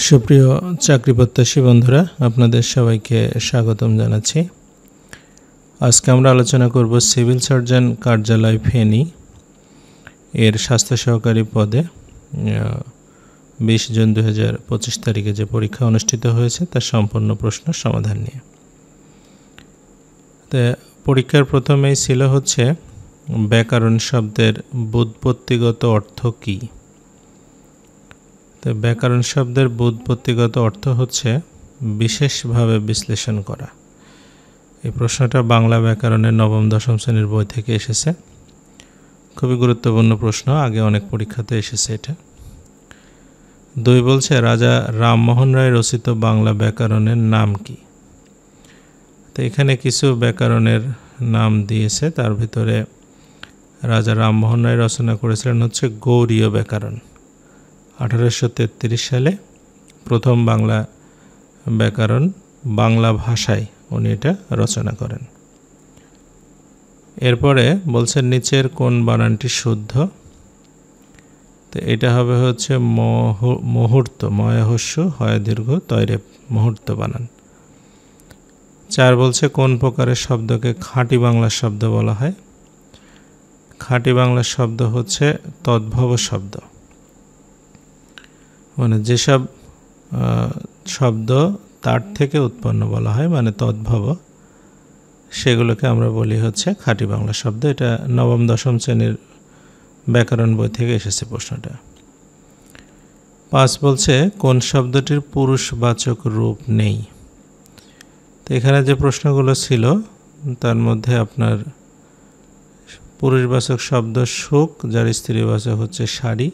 সুপ্রিয় চাকরি প্রত্যাশী বন্ধুরা, আপনাদের সবাইকে স্বাগতম জানাচ্ছি। আজকে আমরা আলোচনা করব সিভিল সার্জন কার্যালয় ফেনী এর স্বাস্থ্য সহকারী পদে 20 জুন 2025 তারিখে যে পরীক্ষা অনুষ্ঠিত হয়েছে তার সম্পূর্ণ প্রশ্ন সমাধান নিয়ে। তো পরীক্ষার প্রথমেই ছিল হচ্ছে ব্যাকরণ শব্দের ব্যুৎপত্তিগত অর্থ কী। তো ব্যাকরণ শব্দের ব্যুৎপত্তিগত অর্থ হচ্ছে বিশেষভাবে বিশ্লেষণ করা। এই প্রশ্নটা বাংলা ব্যাকরণের নবম দশম শ্রেণীর বই থেকে এসেছে। খুবই গুরুত্বপূর্ণ প্রশ্ন, আগে অনেক পরীক্ষাতে এসেছে এটা। 2 বলছে রাজা রামমোহন রায় রচিত বাংলা ব্যাকরণের নাম কি। তো এখানে কিছু ব্যাকরণের নাম দিয়েছে, তার ভিতরে রাজা রামমোহন রায় রচনা করেছিলেন হচ্ছে গৌড়ীয় ব্যাকরণ। 1833 সালে প্রথম বাংলা ব্যাকরণ বাংলা ভাষায় উনি এটা রচনা করেন। এরপরে বলছেন নিচের কোন বানানটি শুদ্ধ। তো এটা হবে হচ্ছে মুহূর্ত, ময়হস্য হয় দীর্ঘ তয়রে মুহূর্ত বানান। 4 বলছে কোন প্রকারের শব্দকে খাঁটি বাংলা শব্দ বলা হয়। খাঁটি বাংলা শব্দ হচ্ছে তদ্ভব শব্দ, মানে যেসব শব্দ তার থেকে উৎপন্ন বলা হয়, মানে তদ্ভব, সেগুলোকে আমরা বলি হচ্ছে খাঁটি বাংলা শব্দ। এটা নবম দশম শ্রেণীর ব্যাকরণ বই থেকে এসেছে প্রশ্নটা। 5 বলছে কোন শব্দটির পুরুষবাচক রূপ নেই। তো এখানে যে প্রশ্নগুলো ছিল তার মধ্যে আপনার পুরুষবাচক শব্দ সুখ, যার স্ত্রীবাচক হচ্ছে শাড়ি।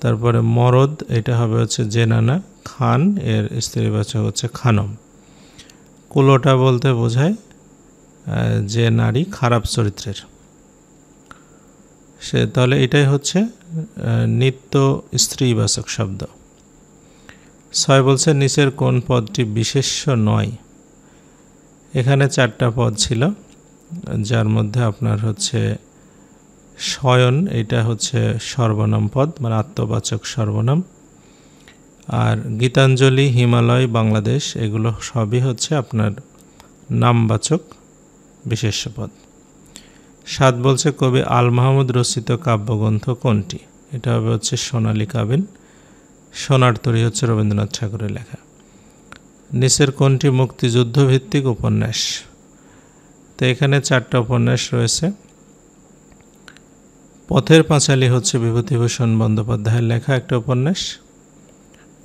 তারপরে মরদ, এটা হবে হচ্ছে জেনানা। খান, এর স্ত্রীবাচক হচ্ছে খানম। কুলোটা বলতে বোঝায় যে নারী খারাপ চরিত্রের, সে তাহলে এটাই হচ্ছে নিত্য স্ত্রীবাচক শব্দ। 6 বলছে নিচের কোন পদটি বিশেষ্য নয়। এখানে 4টা পদ ছিল, যার মধ্যে আপনার হচ্ছে শয়ন, এটা হচ্ছে সর্বনাম পদ, মানে আত্মবাচক সর্বনাম। আর গীতাঞ্জলি, হিমালয়, বাংলাদেশ, এগুলো সবই হচ্ছে আপনার নামবাচক বিশেষ্য পদ। 7 বলছে কবি আল মাহমুদ রচিত কাব্যগ্রন্থ কোনটি। এটা হবে হচ্ছে সোনালী কাবিন। সোনার তরী হচ্ছে রবীন্দ্রনাথ ঠাকুরের লেখা। নিচের কোনটি মুক্তিযুদ্ধ ভিত্তিক উপন্যাস। তো এখানে 4টা উপন্যাস রয়েছে। পথের পাঁচালী হচ্ছে বিভূতিভূষণ বন্দ্যোপাধ্যায়ের লেখা একটা উপন্যাস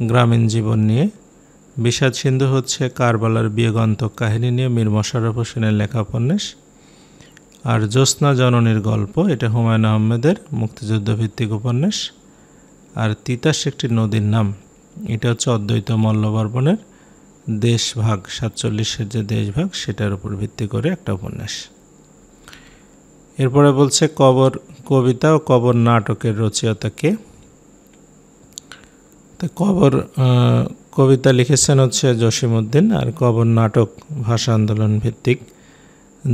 গ্রামীণ জীবন নিয়ে। বিষাদ সিন্ধু হচ্ছে কারবালার বিয়োগান্তক কাহিনী নিয়ে মীর মশাররফ হোসেনের লেখা উপন্যাস। আর জ্যোৎস্না জননীর গল্প, এটা হুমায়ুন আহমেদের মুক্তিযুদ্ধ ভিত্তিক উপন্যাস। আর তিতাস একটি নদীর নাম, এটা হচ্ছে অদ্বৈত মল্লবর্মণের দেশভাগ, 47-এর যে দেশভাগ সেটার উপর ভিত্তি করে একটা উপন্যাস। এরপরে বলছে কবর কবিতা ও কবর নাটকের রচয়িতা কে। তো কবর কবিতা লিখেছেন হচ্ছে জসিমউদ্দিন, আর কবর নাটক ভাষা আন্দোলন ভিত্তিক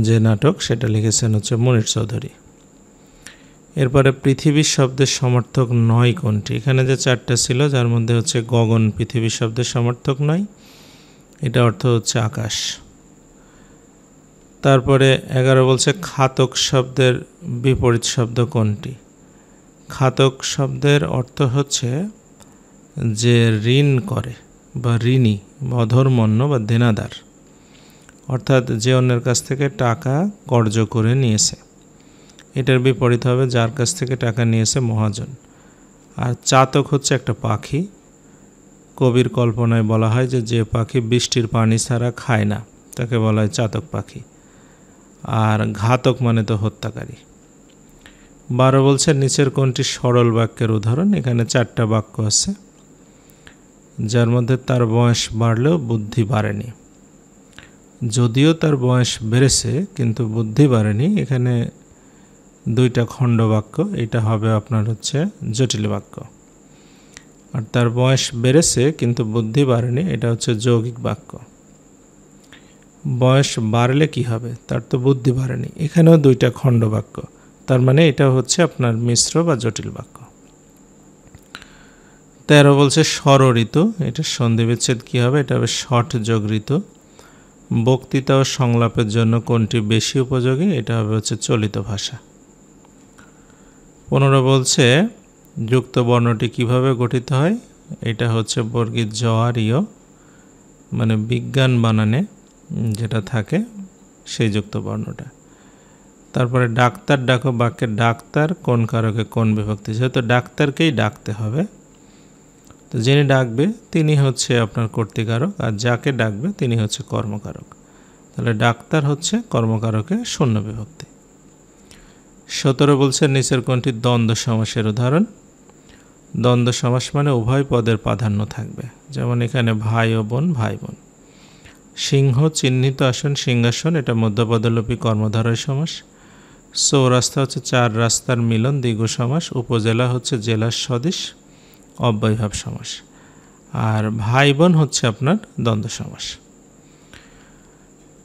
যে নাটক সেটা লিখেছেন হচ্ছে মুনীর চৌধুরী। এরপরে পৃথিবী শব্দের সমর্থক নয় কোনটি। এখানে যে 4টা ছিল, যার মধ্যে হচ্ছে গগন পৃথিবী শব্দের সমর্থক নয়, এটা অর্থ হচ্ছে আকাশ। তারপরে 11 বলছে খাতক শব্দের বিপরীত শব্দ কোনটি। খাতক শব্দের অর্থ হচ্ছে যে ঋণ করে বা ঋণী, অধর্মণ্য বা দেনাদার, অর্থাৎ যে অন্যের কাছ থেকে টাকা কর্জ করে নিয়েছে। এটার বিপরীত হবে যার কাছ থেকে টাকা নিয়েছে মহাজন। আর চাতক হচ্ছে একটা পাখি। কবির কল্পনায় বলা হয় যে যে পাখি বৃষ্টির পানি ছাড়া খায় না তাকে বলা হয় চাতক পাখি। আর ঘাতক মানে তো হত্যাকারী। 12 বলছে নিচের কোনটি সরল বাক্যের উদাহরণ। এখানে 4টা বাক্য আছে, যার মধ্যে তার বয়স বাড়লেও বুদ্ধি বাড়েনি। যদিও তার বয়স বেড়েছে কিন্তু বুদ্ধি বাড়েনি, এখানে 2টা খণ্ড বাক্য। এটা হবে আপনার হচ্ছে জটিল বাক্য। আর তার বয়স বেড়েছে কিন্তু বুদ্ধি বাড়েনি, এটা হচ্ছে যৌগিক বাক্য। বয়স বাড়লে কি হবে, তার তো বুদ্ধি বাড়েনি, এখানেও 2টা খণ্ড বাক্য। তার মানে এটা হচ্ছে আপনার মিশ্র বা জটিল বাক্য। 13 বলছে স্বরঋতু, এটা সন্ধি বিচ্ছেদ কী হবে? এটা হবে ষঠ যোগ ঋতু। বক্তৃতা ও সংলাপের জন্য কোনটি বেশি উপযোগী? এটা হবে হচ্ছে চলিত ভাষা। 15 বলছে যুক্ত বর্ণটি কিভাবে গঠিত হয়? এটা হচ্ছে বর্গীর জ আর ইয়, মানে বিজ্ঞান বানানে যেটা থাকে সেই যুক্ত বর্ণটা। তারপরে ডাক্তার ডাকো বাক্যে ডাক্তার কোন কারকে কোন বিভক্তি? যেহেতু ডাক্তারকেই ডাকতে হবে, তো যিনি ডাকবে তিনি হচ্ছে আপনার কর্তৃকারক, আর যাকে ডাকবে তিনি হচ্ছে কর্মকারক। তাহলে ডাক্তার হচ্ছে কর্মকারকে শূন্য বিভক্তি। 17 বলছে নিচের কোনটি দ্বন্দ্ব সমাসের উদাহরণ? দ্বন্দ্ব সমাস মানে উভয় পদের প্রাধান্য থাকবে, যেমন এখানে ভাই ও বোন, ভাই বোন। সিংহ চিহ্নিত আসন, সিংহাসন, এটা মধ্যপদলোপী কর্মধারয় সমাস। চৌরাস্তা হচ্ছে চার রাস্তার মিলন, দ্বিগু সমাস। উপজেলা হচ্ছে জেলার সদিশ, অব্যয়ভাব সমাস। আর ভাই বোন হচ্ছে আপনার দ্বন্দ্ব সমাস।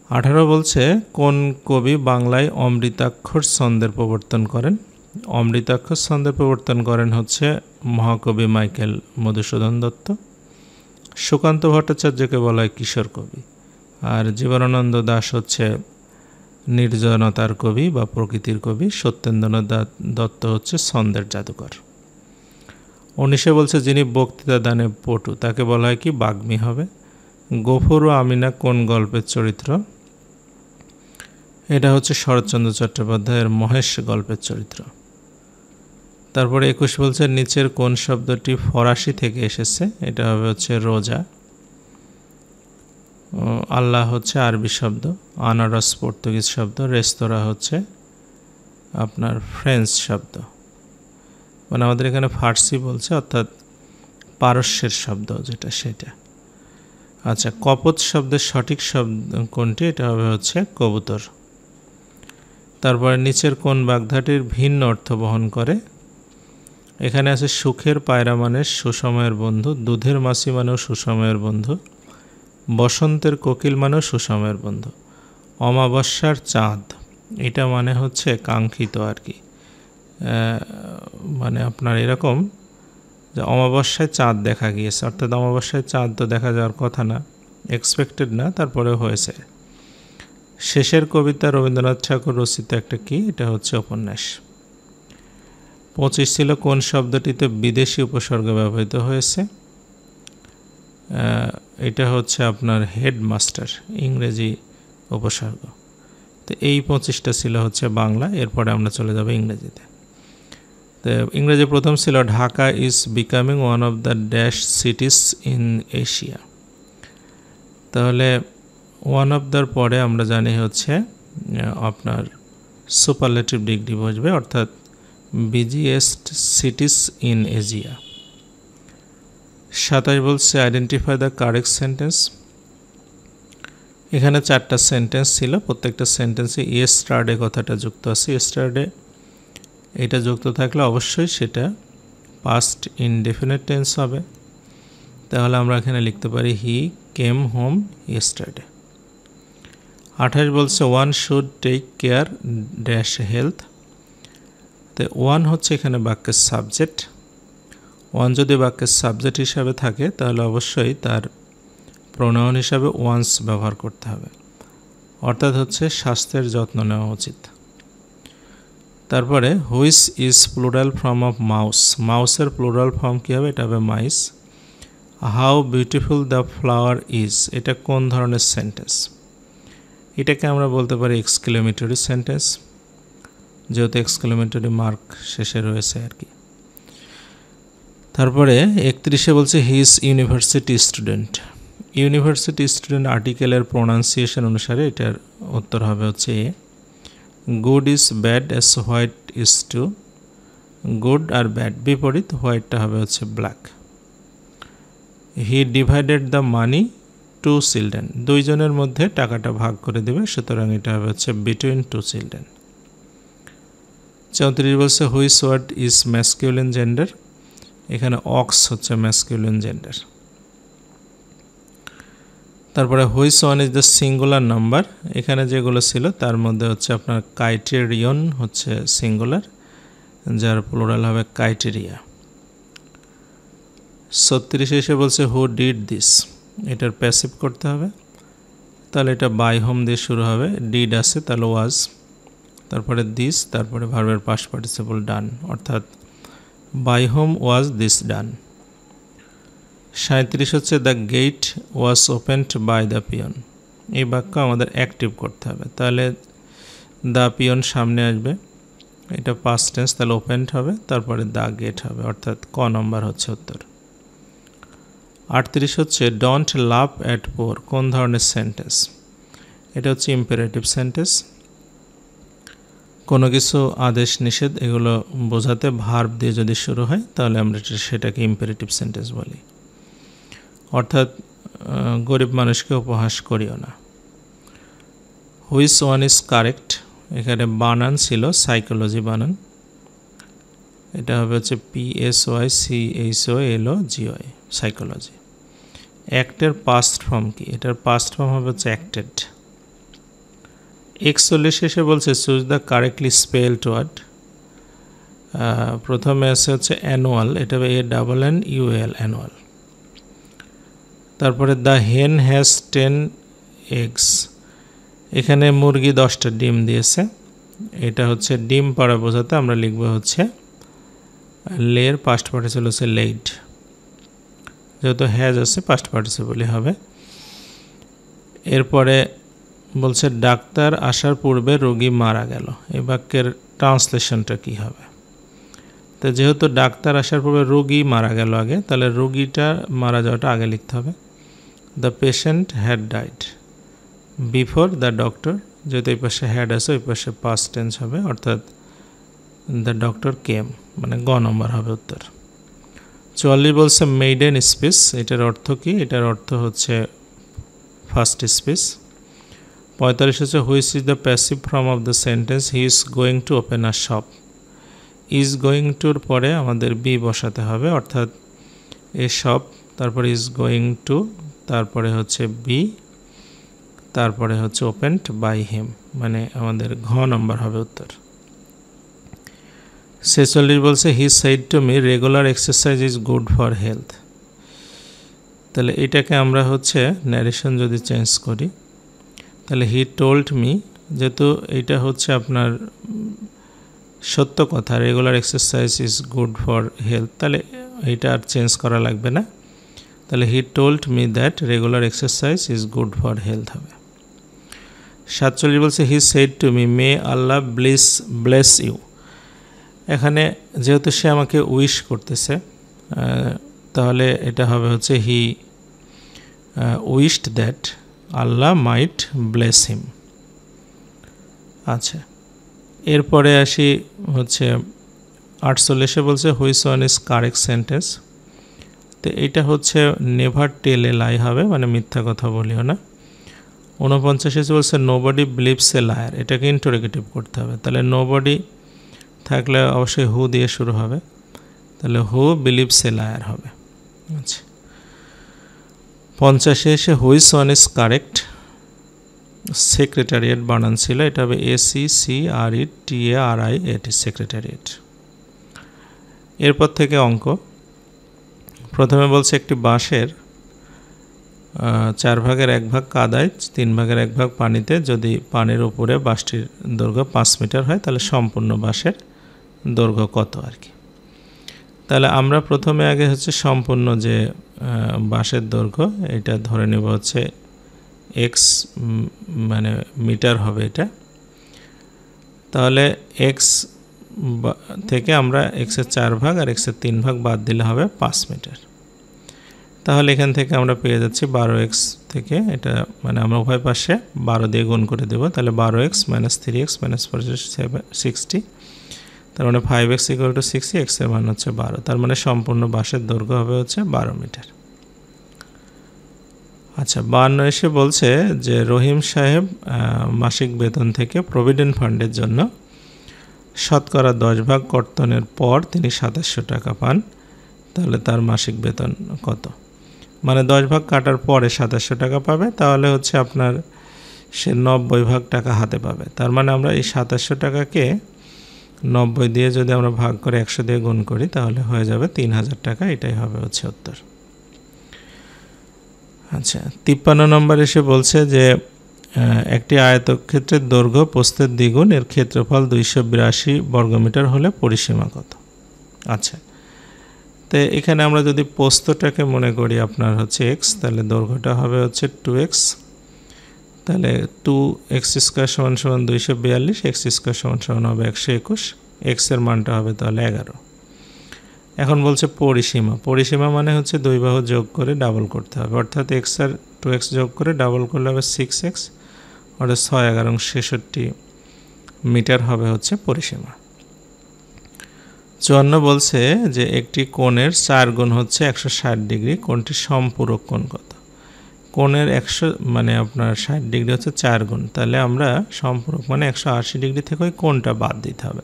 18 বলছে কোন কবি বাংলায় অমৃতাক্ষর ছন্দের প্রবর্তন করেন? অমৃতাক্ষর ছন্দের প্রবর্তন করেন হচ্ছে মহাকবি মাইকেল মধুসূদন দত্ত। সুকান্ত ভট্টাচার্যকে বলা হয় কিশোর কবি। আর জীবনানন্দ দাশ হচ্ছে নির্জনতার কবি বা প্রকৃতির কবি। সত্যেন্দ্রনাথ দত্ত হচ্ছে ছন্দের জাদুকর। 19 বলছে যিনি বক্তৃতা দানে পটু তাকে বলা হয় কি? বাগ্মী হবে। গফুর ও আমিনা কোন গল্পের চরিত্র? এটা হচ্ছে শরৎচন্দ্র চট্টোপাধ্যায়ের মহেশ গল্পের চরিত্র। তারপরে 21 বলছে নিচের কোন শব্দটি ফরাসি থেকে এসেছে? এটা হবে হচ্ছে রোজা। আল্লাহ হচ্ছে আরবি শব্দ, আনারস পর্তুগিজ শব্দ, রেস্তোরাঁ হচ্ছে আপনার ফ্রেঞ্চ শব্দ, মানে আমাদের এখানে ফার্সি বলছে, অর্থাৎ পারস্যের শব্দ যেটা সেটা। আচ্ছা, কপোত শব্দের সঠিক শব্দ কোনটি? এটা হবে হচ্ছে কবুতর। তারপরে নিচের কোন বাগধাটির ভিন্ন অর্থ বহন করে? এখানে আছে সুখের পায়রা মানে সুসময়ের বন্ধু, দুধের মাছি মানেও সুসময়ের বন্ধু, বসন্তের কোকিল মানেও সুসময়ের বন্ধু, অমাবস্যার চাঁদ এটা মানে হচ্ছে কাঙ্ক্ষিত আর কি, মানে আপনার এরকম যে অমাবস্যায় চাঁদ দেখা গিয়েছে, অর্থাৎ অমাবস্যায় চাঁদ তো দেখা যাওয়ার কথা না, এক্সপেক্টেড না, তারপরেও হয়েছে। শেষের কবিতা রবীন্দ্রনাথ ঠাকুর রচিত একটা কি? এটা হচ্ছে উপন্যাস। 25 ছিল কোন শব্দটিতে বিদেশি উপসর্গ ব্যবহৃত হয়েছে? এটা হচ্ছে আপনার হেডমাস্টার, ইংরেজি উপসর্গ। তো এই 25টা ছিল হচ্ছে বাংলা, এরপরে আমরা চলে যাব ইংরেজিতে। তো ইংরেজি প্রথম ছিল Dhaka is becoming one of the dash cities in Asia. তাহলে ওয়ান অফ দ্যার পরে আমরা জানি হচ্ছে আপনার সুপারলেটিভ ডিগ্রি বসবে, অর্থাৎ বিজিয়েস্ট সিটিস ইন এশিয়া। 27 বলছে আইডেন্টিফাই দ্য কারেক্ট সেন্টেন্স। এখানে 4টা সেন্টেন্স ছিল, প্রত্যেকটা সেন্টেন্সে ইয়েস্টারডে কথাটা যুক্ত আছে। ইয়েস্টারডে এটা যুক্ত থাকলে অবশ্যই সেটা পাস্ট ইনডেফিনিট টেন্স হবে। তাহলে আমরা এখানে লিখতে পারি হি কেম হোম ইয়েস্টারডে। 28 বলছে one should take care dash health. তো ওয়ান হচ্ছে এখানে বাক্যের সাবজেক্ট। ওয়ান যদি বাক্যের সাবজেক্ট হিসাবে থাকে তাহলে অবশ্যই তার প্রোনাউন হিসাবে ওয়ান্স ব্যবহার করতে হবে, অর্থাৎ হচ্ছে স্বাস্থ্যের যত্ন নেওয়া উচিত। তারপরে which is plural form of mouse. মাউসের প্লুরাল ফর্ম কী হবে? এটা হবে mice. How beautiful the flower is, এটা কোন ধরনের সেন্টেন্স? এটাকে আমরা বলতে পারি এক্সক্লেমেটরি সেন্টেন্স, যেহেতু এক্সক্লেমেটরি মার্ক শেষে রয়েছে আর কি। তারপরে 31 বলছে he is university student. University student আর্টিকেলের প্রোনাউন্সিয়েশন অনুসারে এটার উত্তর হবে হচ্ছে a. Good is bad as white is to. Good আর ব্যাড বিপরীত, হোয়াইটটা হবে হচ্ছে black. He divided the money to children, দুইজনের মধ্যে টাকাটা ভাগ করে দেবে, সুতরাং এটা হবে হচ্ছে বিটুইন টু চিলড্রেন। 34 বলছে which word is masculine gender. এখানে অক্স হচ্ছে ম্যাসকিউলিন জেন্ডার। তারপরে which one is the singular number. এখানে যেগুলো ছিল তার মধ্যে হচ্ছে আপনার ক্রাইটেরিয়ন হচ্ছে সিঙ্গুলার, যার প্লুরাল হবে ক্রাইটেরিয়া। 36 এসে বলছে হু ডিড দিস, এটার প্যাসিভ করতে হবে, তাহলে এটা বাই হোম দিয়ে শুরু হবে, ডিড আছে তাহলে ওয়াজ, তারপরে দিস, তারপরে ভার্বের পাস্ট পার্টিসিপল ডান, অর্থাৎ by home was this done. 37 হচ্ছে the gate was opened by the peon, এই বাক্য আমাদের অ্যাক্টিভ করতে হবে, তাহলে দ্য পিয়ন সামনে আসবে, এটা পাস্ট টেন্স, তাহলে ওপেনড হবে, তারপরে দ্য গেট হবে, অর্থাৎ ক নম্বর হচ্ছে উত্তর। 38 হচ্ছে ডোন্ট লাভ অ্যাট পোর, কোন ধরনের সেন্টেন্স? এটা হচ্ছে ইম্পারেটিভ সেন্টেন্স, কোনো কিছু আদেশ নিষেধ এগুলো বোঝাতে ভার্ব দিয়ে যদি শুরু হয় তাহলে আমরা সেটাকে ইম্পারেটিভ সেন্টেন্স বলি, অর্থাৎ গরিব মানুষকে উপহাস করিও না। হুইচ ওয়ান ইজ কারেক্ট, এখানে বানান ছিল সাইকোলজি বানান, এটা হবে হচ্ছে PSYCHOLOGY সাইকোলজি। অ্যাক্টের পাস্ট ফর্ম কি? এটার পাস্ট ফর্ম হবে হচ্ছে অ্যাক্টেড। 41 এসে বলছে choose the correctly spelled word, প্রথমে আছে হচ্ছে অ্যানুয়াল, এটা হবে ANNUAL অ্যানুয়াল। তারপরে দ্য হেন হ্যাজ 10 eggs, এখানে মুরগি 10টা ডিম দিয়েছে, এটা হচ্ছে ডিম পাড়া বোঝাতে আমরা লিখব হচ্ছে লের পাস্ট পার্টিসিপল হচ্ছে লেইড, যেহেতু হ্যাজ আছে পাস্ট পার্টিসিপলই হবে। এরপরে বলছে ডাক্তার আসার পূর্বে রোগী মারা গেল, এই বাক্যের ট্রান্সলেশনটা কি হবে? তো যেহেতু ডাক্তার আসার পূর্বে রোগী মারা গেল আগে, তাহলে রোগীটা মারা যাওয়াটা আগে লিখতে হবে। The patient had died before the doctor, যেহেতু এই পাশে হ্যাড আছে ওই পাশে পাস্ট টেন্স হবে, অর্থাৎ দ্য ডক্টর কেম, মানে গ নম্বর হবে উত্তর। 44 বলছে মেইডেন স্পিচ, এটার অর্থ কি? এটার অর্থ হচ্ছে ফার্স্ট স্পিচ। 45 হচ্ছে which is the passive form of the sentence he is going to open a shop, is going টুর পরে আমাদের বি বসাতে হবে, অর্থাৎ এ শপ, তারপরে ইজ গোয়িং টু, তারপরে হচ্ছে বি, তারপরে হচ্ছে ওপেনড বাই হিম, মানে আমাদের ঘ নম্বর হবে উত্তর। 46 বলছে he said to me regular exercise is good for health, তাহলে এটাকে আমরা হচ্ছে ন্যারেশন যদি চেঞ্জ করি তাহলে হি টোল্ড মি, যেহেতু এটা হচ্ছে আপনার সত্য কথা, regular exercise is good for health, তাহলে এটা আর চেঞ্জ করা লাগবে না, তাহলে he told me that regular exercise is good for health হবে। 47 বলছে he said to me may আল্লাহ ব্লেস ইউ, এখানে যেহেতু সে আমাকে উইশ করতেছে তাহলে এটা হবে হচ্ছে he wished that Allah might bless him. আচ্ছা, এরপরে আসি হচ্ছে 48 বলছে which one is correct sentence, তো এইটা হচ্ছে নেভার টেল এ লাই হবে, মানে মিথ্যা কথা বলিও না। 49 বলছে নোবডি বিলিভস এ লায়ার, এটাকে ইন্টারোগেটিভ করতে হবে, তাহলে নোবডি থাকলে অবশ্যই হু দিয়ে শুরু হবে, তাহলে হু বিলিভস এ লায়ার হবে। আচ্ছা, 50 which one is correct, secretariat বানান ছিল, এটা হবে SECRETARIAT সেক্রেটারিয়েট। এরপর থেকে অঙ্ক, প্রথমে বলছে একটি বাঁশের 4 ভাগের 1 ভাগ কাদায় 3 ভাগের 1 ভাগ পানিতে, যদি পানির উপরে বাঁশটির দৈর্ঘ্য 5 মিটার হয় তাহলে সম্পূর্ণ বাঁশের দৈর্ঘ্য কত আর কি। তাহলে আমরা প্রথমে আগে হচ্ছে সম্পূর্ণ যে বাঁশের দৈর্ঘ্য এটা ধরে নেব হচ্ছে x, মানে মিটার হবে এটা, তাহলে x থেকে আমরা x এর 4 ভাগ আর x এর 3 ভাগ বাদ দিলে হবে 5 মিটার, তাহলে এখান থেকে আমরা পেয়ে যাচ্ছি 12x থেকে, এটা মানে আমরা উভয় পাশে 12 দিয়ে গুণ করে দেব, তাহলে 12x - 3x - 60, তার মানে 5x = 60, x এর মান হচ্ছে 12, তার মানে সম্পূর্ণ বাঁশের দৈর্ঘ্য হবে হচ্ছে 12 মিটার। আচ্ছা, 52 বলছে যে রহিম সাহেব মাসিক বেতন থেকে প্রভিডেন্ট ফান্ডের জন্য শতকরা 10 ভাগ কর্তনের পর তিনি 2700 টাকা পান, তাহলে তার মাসিক বেতন কত? মানে 10 ভাগ কাটার পরে 2700 টাকা পাবে, তাহলে হচ্ছে আপনার সে 90 ভাগ টাকা হাতে পাবে, তার মানে আমরা এই 2700 টাকাকে 90 দিয়ে যদি আমরা ভাগ করে 100 দিয়ে গুণ করি তাহলে হয়ে যাবে 3000 টাকা। এটাই হবে হচ্ছে উত্তর। আচ্ছা, 53 নম্বর এসে বলছে যে একটি আয়তক্ষেত্রের দৈর্ঘ্য প্রস্থের দ্বিগুণ, এর ক্ষেত্রফল 282 বর্গমিটার হলে পরিসীমা কত? আচ্ছা, তো এখানে আমরা যদি প্রস্থটাকে মনে করি আপনার হচ্ছে x, তাহলে দৈর্ঘ্যটা হবে হচ্ছে 2x, তাহলে 2x² সমান সমান 242, x² সমান সমান হবে 121, x এর মানটা হবে তাহলে 11। এখন বলছে পরিসীমা। পরিসীমা মানে হচ্ছে দুই বাহু যোগ করে ডাবল করতে হবে, অর্থাৎ x আর 2x যোগ করে ডাবল করলে হবে 6x, অর্থাৎ 6 11 66 মিটার হবে হচ্ছে পরিসীমা। 54 বলছে যে একটি কোণের 4 গুণ হচ্ছে 160 ডিগ্রি, কোণটির সম্পূরক কোণ কত? কোণের 100 মানে আপনার 60 ডিগ্রি হচ্ছে 4 গুণ, তাহলে আমরা সম্পূরক মানে 180 ডিগ্রি থেকে ওই কোণটা বাদ দিতে হবে।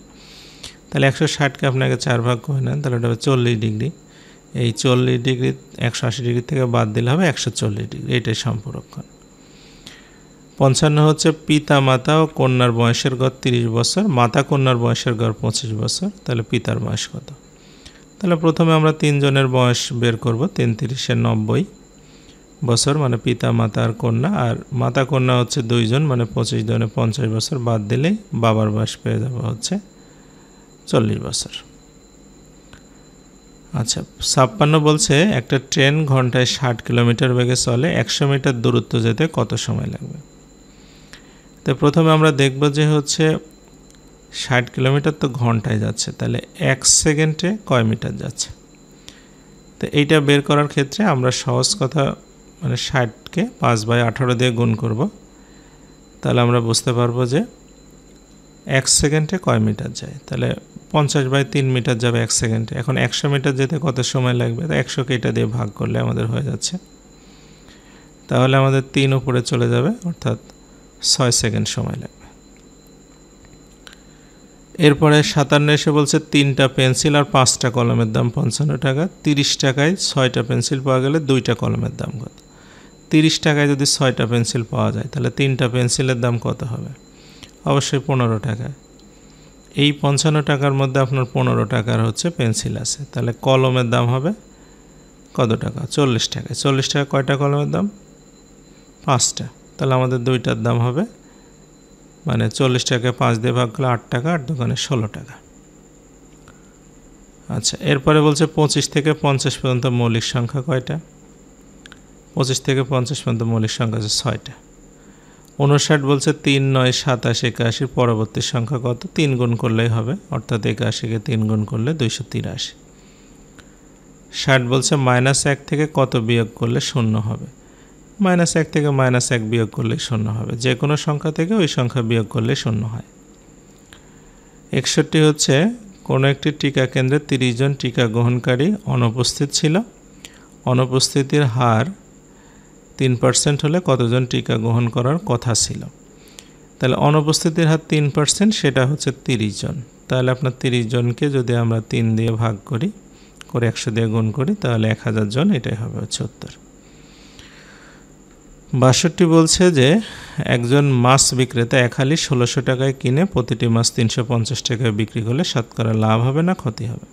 তাহলে 160কে আপনাকে 4 ভাগ করে নেন, তাহলে এটা হবে 40 ডিগ্রি। এই 40 ডিগ্রি 180 ডিগ্রি থেকে বাদ দিলে হবে 140 ডিগ্রি, এটাই সম্পূরক কোণ। 55 হচ্ছে পিতা মাতা ও কন্যার বয়সের গড় 30 বছর, মাতা কন্যার বয়সের গড় 25 বছর, তাহলে পিতার বয়স কত? তাহলে প্রথমে আমরা তিনজনের বয়স বের করব। 33 90 বছর মানে পিতা মাতা আর কন্যা, আর মাতা কন্যা হচ্ছে দুইজন মানে 25 জনে 50 বছর, বাদ দিলেই বাবার বয়স পেয়ে যাবে হচ্ছে 40 বছর। আচ্ছা, 56 বলছে একটা ট্রেন ঘন্টায় 60 কিলোমিটার বেগে চলে, 100 মিটার দূরত্ব যেতে কত সময় লাগবে? তো প্রথমে আমরা দেখব যে হচ্ছে 60 কিলোমিটার তো ঘন্টায় যাচ্ছে, তাহলে 1 সেকেন্ডে কয় মিটার যাচ্ছে? তো এইটা বের করার ক্ষেত্রে আমরা সহজ কথা মানে 60কে 5/18 দিয়ে গুণ করব, তাহলে আমরা বুঝতে পারবো যে 1 সেকেন্ডে কয় মিটার যায়। তাহলে 50/3 মিটার যাবে 1 সেকেন্ডে। এখন 100 মিটার যেতে কত সময় লাগবে? তো 100কে এটা দিয়ে ভাগ করলে আমাদের হয়ে যাচ্ছে, তাহলে আমাদের 3 উপরে চলে যাবে, অর্থাৎ 6 সেকেন্ড সময় লাগবে। এরপরে 57 এসে বলছে 3টা পেন্সিল আর 5টা কলমের দাম 55 টাকা, 30 টাকায় 6টা পেন্সিল পাওয়া গেলে 2টা কলমের দাম কত? 30 টাকায় যদি 6টা পেন্সিল পাওয়া যায় তাহলে 3টা পেন্সিলের দাম কত হবে? অবশ্যই 15 টাকা। এই 55 টাকার মধ্যে আপনার 15 টাকার হচ্ছে পেন্সিল আছে, তাহলে কলমের দাম হবে কত টাকা? 40 টাকা। 40 টাকা কয়টা কলমের দাম? 5টা। তাহলে আমাদের 2টার দাম হবে মানে 40 টাকা 5 দিয়ে ভাগ করলে 8 টাকা, আর দোকানে 16 টাকা। আচ্ছা, এরপরে বলছে 25 থেকে 50 পর্যন্ত মৌলিক সংখ্যা কয়টা? 25 থেকে 50 পর্যন্ত মৌলিক সংখ্যা আছে 6টা। 59 বলছে 3 9 27 81 পরবর্তী সংখ্যা কত? 3 গুণ করলেই হবে, অর্থাৎ 81কে 3 গুণ করলে 283। 60 বলছে -1 থেকে কত বিয়োগ করলে 0 হবে? -1 থেকে -1 বিয়োগ করলে 0 হবে, যে কোনো সংখ্যা থেকে ওই সংখ্যা বিয়োগ করলে 0 হয়। 61 হচ্ছে কোনো একটি টিকা কেন্দ্রে 30 জন টিকা গ্রহণকারী অনুপস্থিত ছিল, অনুপস্থিতির হার 3% হলে কতজন টিকা গ্রহণ করার কথা ছিল? তাহলে অনুপস্থিতির হার 3%, সেটা হচ্ছে 30 জন। তাহলে আপনার 30 জনকে যদি আমরা 3 দিয়ে ভাগ করি, করে 100 দিয়ে গুণ করি, তাহলে 1000 জন, এটাই হবে হচ্ছে উত্তর। 62 বলছে যে একজন মাছ বিক্রেতা এক হালি 1600 টাকায় কিনে প্রতিটি মাছ 350 টাকায় বিক্রি করলে শতকরা লাভ হবে না ক্ষতি হবে?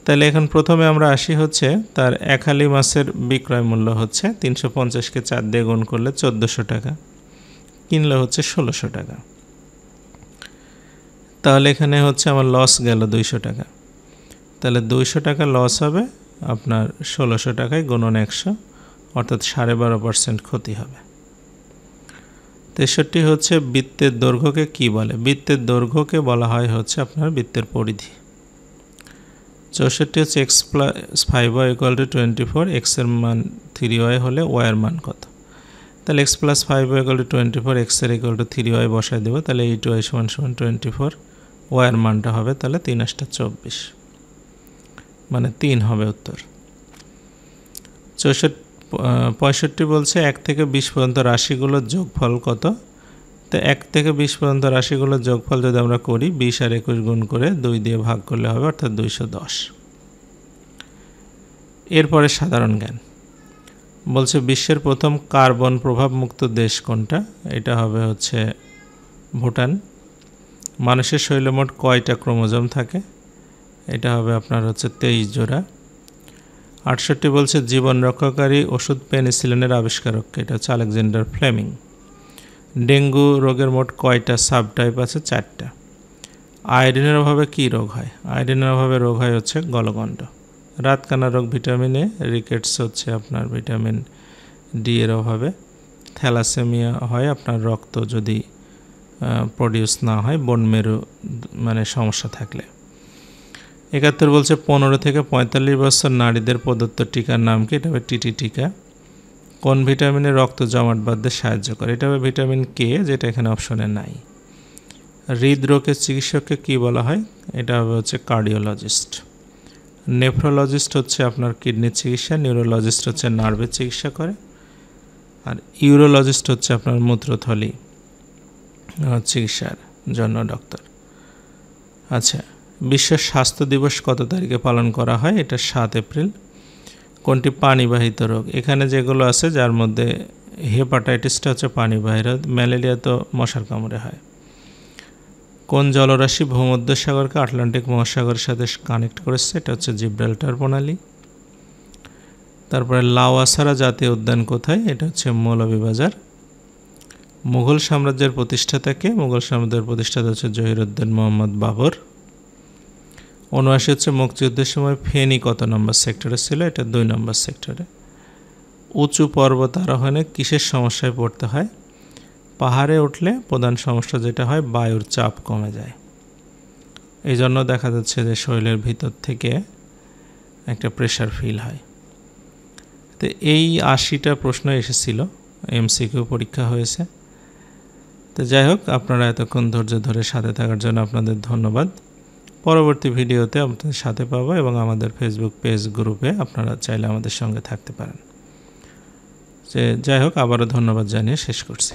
তাহলে এখন প্রথমে আমরা আসি হচ্ছে তার এক হালি মাছের বিক্রয় মূল্য হচ্ছে 350কে 4 দিয়ে গুণ করলে 1400 টাকা, কিনলে হচ্ছে 1600 টাকা। তাহলে এখানে হচ্ছে আমার লস গেল 200 টাকা, তাহলে 200 টাকা লস হবে আপনার 1600 টাকায় গুণন 100, অর্থাৎ 12.5% ক্ষতি হবে। 63 হচ্ছে বৃত্তের দৈর্ঘ্যকে কি বলে? বৃত্তের দৈর্ঘ্যকে বলা হয় হচ্ছে আপনার বৃত্তের পরিধি। 64 হচ্ছে x+5y = 24, x এর মান 3y হলে y এর মান কত? তাহলে x+5y = 24, x এর = 3y বসায় দেব, তাহলে 8y = 24, y এর মানটা হবে তাহলে 3 × 8 = 24, মানে 3 হবে উত্তর। 65 বলছে 1 থেকে 20 পর্যন্ত রাশিগুলোর যোগফল কত? তো 1 থেকে 20 পর্যন্ত রাশিগুলোর যোগফল যদি আমরা করি, 20 আর 21 গুণ করে 2 দিয়ে ভাগ করলে হবে, অর্থাৎ 210। এরপরে সাধারণ জ্ঞান বলছে বিশ্বের প্রথম কার্বন প্রভাবমুক্ত দেশ কোনটা? এটা হবে হচ্ছে ভুটান। মানুষের শরীরে মোট কয়টা ক্রোমোজোম থাকে? এটা হবে আপনার হচ্ছে 23 জোড়া। 68 বলছে জীবন রক্ষাকারী ওষুধ পেনিসিলিনের আবিষ্কারক, এটা হচ্ছে আলেকজান্ডার ফ্লেমিং। ডেঙ্গু রোগের মোট কয়টা সাবটাইপ আছে? 4টা। আয়োডিনের অভাবে কী রোগ হয়? আয়োডিনের অভাবে রোগ হয় হচ্ছে গলগণ্ড। রাতকানা রোগ ভিটামিন এ, রিকেটস হচ্ছে আপনার ভিটামিন ডি এর অভাবে। থ্যালাসেমিয়া হয় আপনার রক্ত যদি প্রডিউস না হয়, বোন মেরু মানে সমস্যা থাকলে। 71 বলছে 15 থেকে 45 বছর নারীদের প্রদত্ত টিকার নাম কি? এটা হবে টিটি টিকা। কোন ভিটামিনে রক্ত জমাট বাঁধতে সাহায্য করে? এটা হবে ভিটামিন কে, যেটা এখানে অপশনে নাই। হৃদরোগের চিকিৎসককে কি বলা হয়? এটা হবে হচ্ছে কার্ডিওলজিস্ট। নেফ্রোলজিস্ট হচ্ছে আপনার কিডনির চিকিৎসা, নিউরোলজিস্ট হচ্ছে নার্ভের চিকিৎসা করে, আর ইউরোলজিস্ট হচ্ছে আপনার মূত্রথলি চিকিৎসার জন্য ডক্টর। আচ্ছা, বিশ্ব স্বাস্থ্য দিবস কত তারিখে পালন করা হয়? এটা 7 এপ্রিল। কোনটি পানিবাহিত রোগ? এখানে যেগুলো আছে যার মধ্যে হেপাটাইটিসটা হচ্ছে পানিবাহিত, ম্যালেরিয়া তো মশার কামড়ে হয়। কোন জলরাশি ভূমধ্যসাগরকে আটলান্টিক মহাসাগরের সাথে কানেক্ট করেছে? এটা হচ্ছে জিব্রাল্টার প্রণালী। তারপরে লাওয়াসারা জাতীয় উদ্যান কোথায়? এটা হচ্ছে মৌলভীবাজার। মুঘল সাম্রাজ্যের প্রতিষ্ঠাতাকে? মুঘল সাম্রাজ্যের প্রতিষ্ঠাতা হচ্ছে জহিরুদ্দিন মোহাম্মদ বাবর। 79 হচ্ছে মুক্তিযুদ্ধের সময় ফেনী কত নম্বর সেক্টরে ছিল? এটা 2 নম্বর সেক্টরে। উঁচু পর্বত আরোহণে কিসের সমস্যায় পড়তে হয়? পাহাড়ে উঠলে প্রধান সমস্যা যেটা হয়, বায়ুর চাপ কমে যায়। এই জন্য দেখা যাচ্ছে যে শরীরের ভিতর থেকে একটা প্রেশার ফিল হয়। তো এই 80টা প্রশ্ন এসেছিল, এমসিকিউ পরীক্ষা হয়েছে। তো যাই হোক, আপনারা এতক্ষণ ধৈর্য ধরে সাথে থাকার জন্য আপনাদের ধন্যবাদ। পরবর্তী ভিডিওতে আপনাদের সাথে পাবো এবং আমাদের ফেসবুক পেজ গ্রুপে আপনারা চাইলে আমাদের সঙ্গে থাকতে পারেন। যাই হোক, আবারও ধন্যবাদ জানিয়ে শেষ করছি।